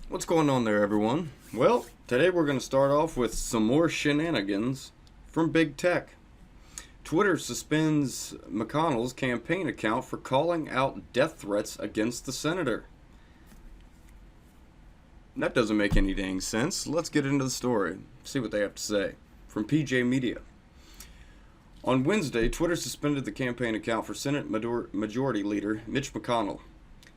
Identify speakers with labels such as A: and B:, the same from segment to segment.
A: What's going on there, everyone? Well, today we're going to start off with some more shenanigans from Big Tech. Twitter suspends McConnell's campaign account for calling out death threats against the senator. That doesn't make any dang sense. Let's get into the story, see what they have to say. From PJ Media. On Wednesday, Twitter suspended the campaign account for Senate Majority Leader Mitch McConnell.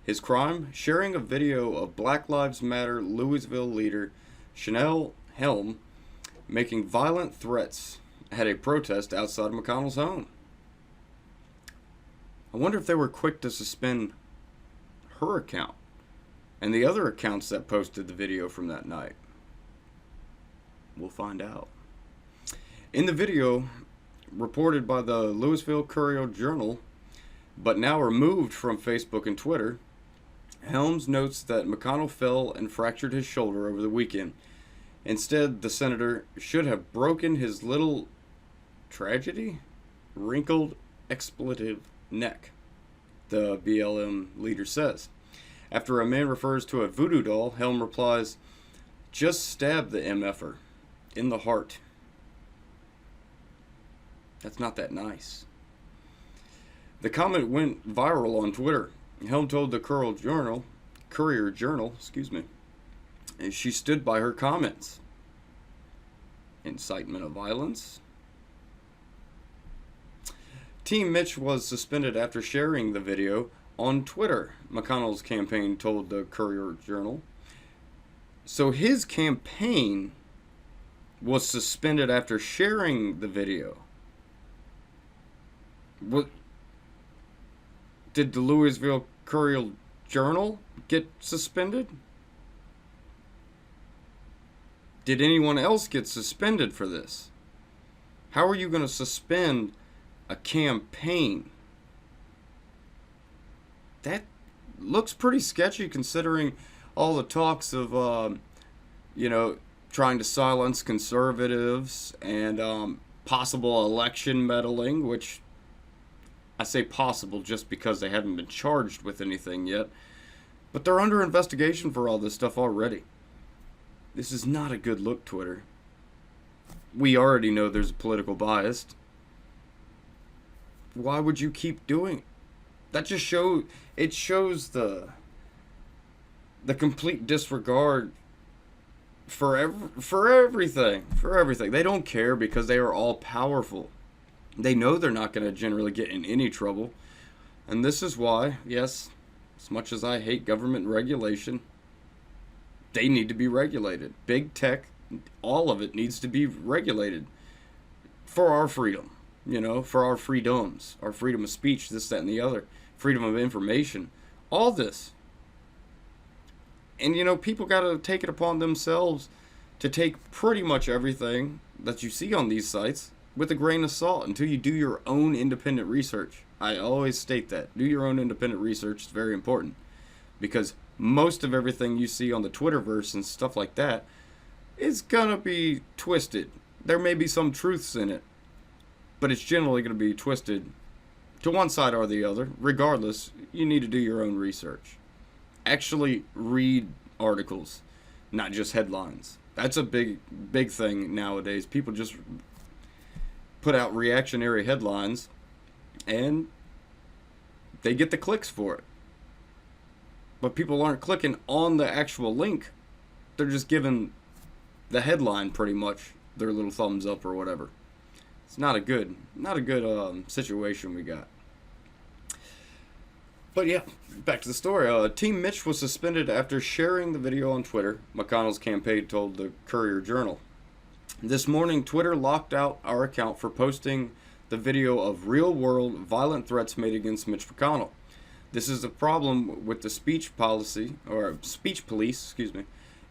A: His crime? Sharing a video of Black Lives Matter Louisville leader Chanel Helm making violent threats at a protest outside of McConnell's home. I wonder if they were quick to suspend her account and the other accounts that posted the video from that night. We'll find out. In the video, reported by the Louisville Courier-Journal, but now removed from Facebook and Twitter, Helms notes that McConnell fell and fractured his shoulder over the weekend. Instead, the senator should have broken his little wrinkled expletive neck, the BLM leader says. After a man refers to a voodoo doll, Helm replies, "Just stab the MFer in the heart." That's not that nice. The comment went viral on Twitter. Helm told the Courier-Journal, and she stood by her comments. Incitement of violence. Team Mitch was suspended after sharing the video on Twitter, McConnell's campaign told the Courier-Journal. So his campaign was suspended after sharing the video. What? Did the Louisville Courier-Journal get suspended? Did anyone else get suspended for this? How are you going to suspend a campaign? That looks pretty sketchy considering all the talks of, trying to silence conservatives and possible election meddling, which I say possible just because they haven't been charged with anything yet. But they're under investigation for all this stuff already. This is not a good look, Twitter. We already know there's a political bias. Why would you keep doing it? That just shows the complete disregard for everything. They don't care because they are all powerful. They know they're not going to generally get in any trouble. And this is why, yes, as much as I hate government regulation, they need to be regulated. Big tech, all of it needs to be regulated for our freedom, for our freedoms, our freedom of speech, this, that, and the other, freedom of information, all this. And, people got to take it upon themselves to take pretty much everything that you see on these sites with a grain of salt until you do your own independent research. I always state that. Do your own independent research. It's very important. Because most of everything you see on the Twitterverse and stuff like that is going to be twisted. There may be some truths in it, but it's generally going to be twisted to one side or the other. Regardless, you need to do your own research. Actually read articles, not just headlines. That's a big thing nowadays. People just put out reactionary headlines and they get the clicks for it. But people aren't clicking on the actual link. They're just giving the headline pretty much their little thumbs up or whatever. It's not a good situation we got. But yeah, back to the story. Team Mitch was suspended after sharing the video on Twitter, McConnell's campaign told the Courier-Journal. This morning, Twitter locked out our account for posting the video of real-world violent threats made against Mitch McConnell. This is a problem with the speech police,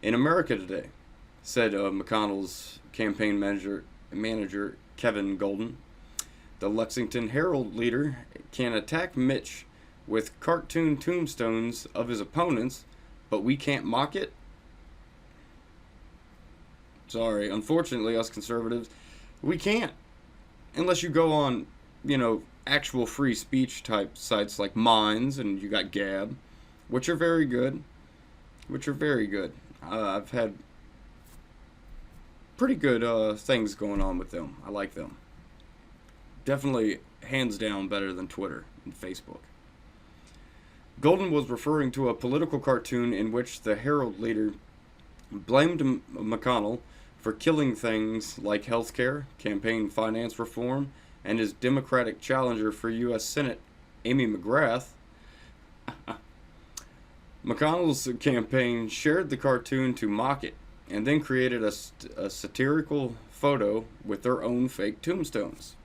A: in America today, said McConnell's campaign manager Kevin Golden. The Lexington Herald leader can attack Mitch with cartoon tombstones of his opponents, but we can't mock it? Sorry, unfortunately, us conservatives, we can't. Unless you go on, actual free speech type sites like Minds, and you got Gab, which are very good. I've had pretty good things going on with them. I like them. Definitely, hands down, better than Twitter and Facebook. Golden was referring to a political cartoon in which the Herald leader blamed McConnell for killing things like healthcare, campaign finance reform, and his Democratic challenger for U.S. Senate, Amy McGrath. McConnell's campaign shared the cartoon to mock it, and then created a satirical photo with their own fake tombstones.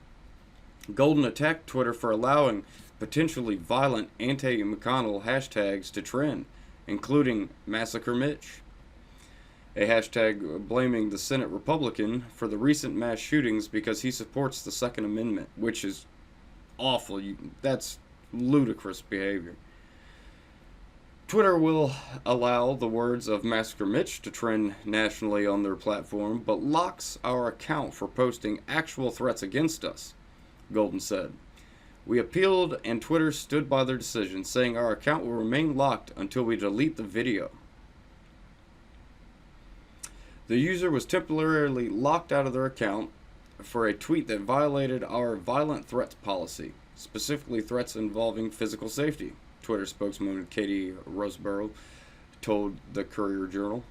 A: Golden attacked Twitter for allowing potentially violent anti-McConnell hashtags to trend, including Massacre Mitch, a hashtag blaming the Senate Republican for the recent mass shootings because he supports the Second Amendment, which is awful. That's ludicrous behavior. Twitter will allow the words of Massacre Mitch to trend nationally on their platform, but locks our account for posting actual threats against us, Golden said. We appealed and Twitter stood by their decision, saying our account will remain locked until we delete the video. The user was temporarily locked out of their account for a tweet that violated our violent threats policy, specifically threats involving physical safety, Twitter spokeswoman Katie Roseborough told the Courier-Journal.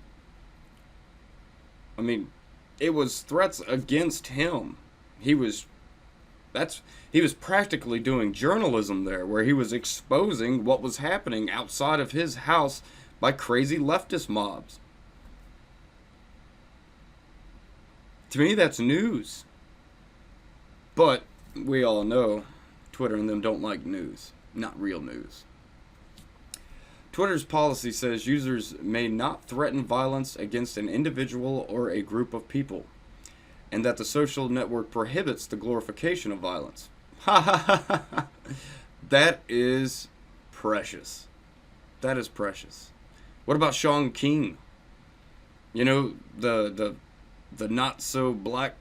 A: I mean, it was threats against him. He was practically doing journalism there, where he was exposing what was happening outside of his house by crazy leftist mobs. To me, that's news. But we all know Twitter and them don't like news, not real news. Twitter's policy says users may not threaten violence against an individual or a group of people, and that the social network prohibits the glorification of violence. Ha ha ha ha! That is precious. That is precious. What about Sean King? You know, the not so black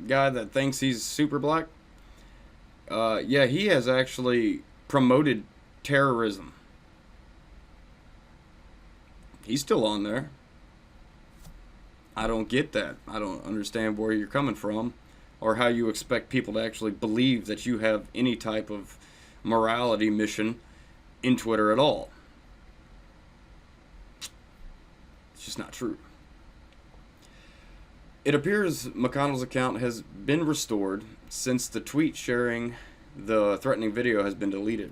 A: guy that thinks he's super black? Yeah, he has actually promoted terrorism. He's still on there. I don't get that. I don't understand where you're coming from, or how you expect people to actually believe that you have any type of morality mission in Twitter at all. It's just not true. It appears McConnell's account has been restored since the tweet sharing the threatening video has been deleted.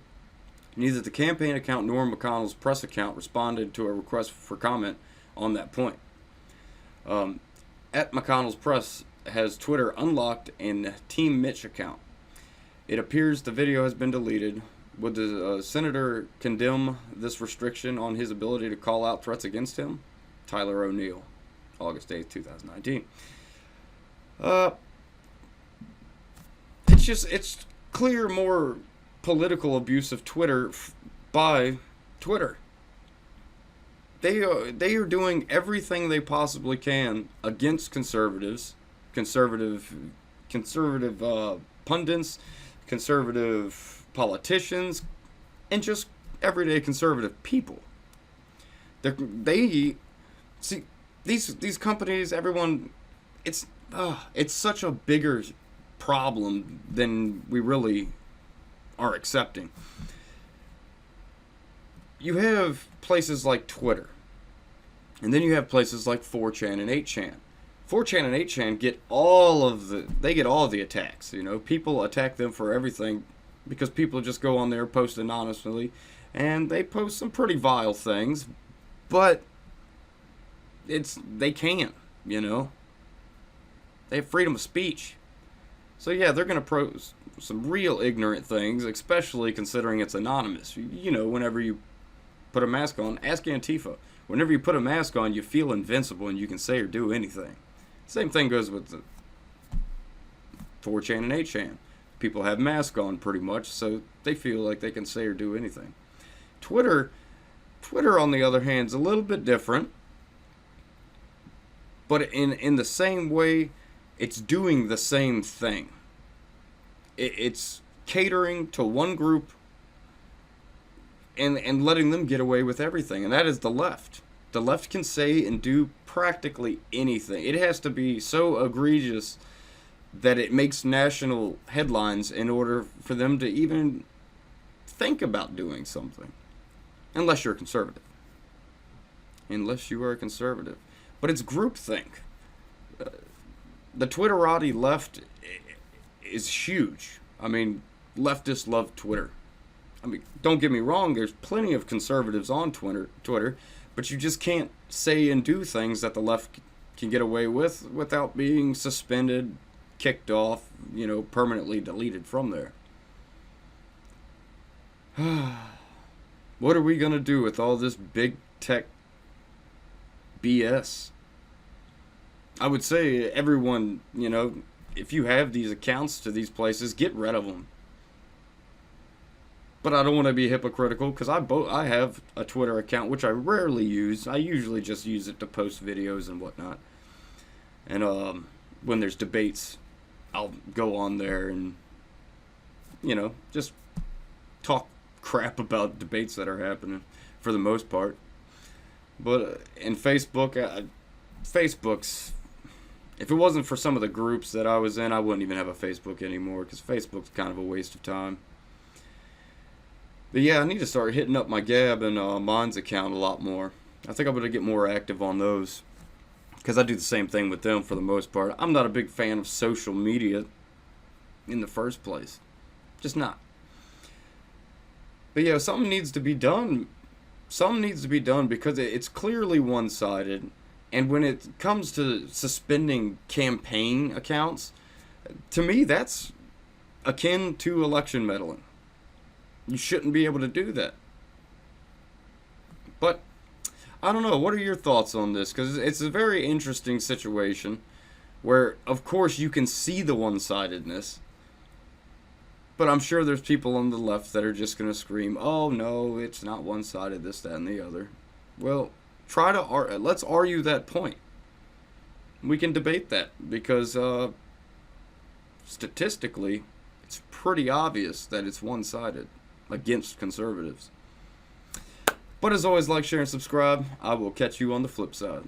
A: Neither the campaign account nor McConnell's press account responded to a request for comment on that point. At McConnell's press has Twitter unlocked an Team Mitch account. It appears the video has been deleted. Would the senator condemn this restriction on his ability to call out threats against him? Tyler O'Neill, August 8th, 2019. It's clear more political abuse of Twitter by Twitter. They are doing everything they possibly can against conservatives, conservative pundits, conservative politicians, and just everyday conservative people. They see these companies. Everyone, it's such a bigger problem than we really are accepting. You have places like Twitter, and then you have places like 4chan and 8chan. 4chan and 8chan get all of the attacks. You know, people attack them for everything because people just go on there, post anonymously, and they post some pretty vile things, but they can't, you know. They have freedom of speech. So yeah, they're going to post some real ignorant things, especially considering it's anonymous. You know, whenever you put a mask on, ask Antifa. Whenever you put a mask on, you feel invincible and you can say or do anything. Same thing goes with the 4chan and 8chan. People have masks on pretty much, so they feel like they can say or do anything. Twitter, on the other hand, is a little bit different. But in the same way, it's doing the same thing. It's catering to one group and letting them get away with everything. And that is the left. The left can say and do practically anything. It has to be so egregious that it makes national headlines in order for them to even think about doing something. Unless you're a conservative. Unless you are a conservative. But it's groupthink. The Twitterati left is huge. I mean, leftists love Twitter. I mean, don't get me wrong, there's plenty of conservatives on Twitter, but you just can't say and do things that the left can get away with without being suspended, kicked off, permanently deleted from there. What are we going to do with all this big tech BS? I would say everyone, if you have these accounts to these places, get rid of them. But I don't want to be hypocritical because I have a Twitter account, which I rarely use. I usually just use it to post videos and whatnot. And when there's debates, I'll go on there and, just talk crap about debates that are happening for the most part. But in Facebook, Facebook's, if it wasn't for some of the groups that I was in, I wouldn't even have a Facebook anymore because Facebook's kind of a waste of time. But yeah, I need to start hitting up my Gab and Minds account a lot more. I think I'm going to get more active on those because I do the same thing with them for the most part. I'm not a big fan of social media in the first place. Just not. But yeah, something needs to be done. Something needs to be done because it's clearly one-sided. And when it comes to suspending campaign accounts, to me that's akin to election meddling. You shouldn't be able to do that. But I don't know. What are your thoughts on this? Because it's a very interesting situation where, of course, you can see the one-sidedness. But I'm sure there's people on the left that are just going to scream, oh, no, it's not one-sided, this, that, and the other. Well, let's argue that point. We can debate that because statistically, it's pretty obvious that it's one-sided against conservatives. But as always, like, share, and subscribe. I will catch you on the flip side.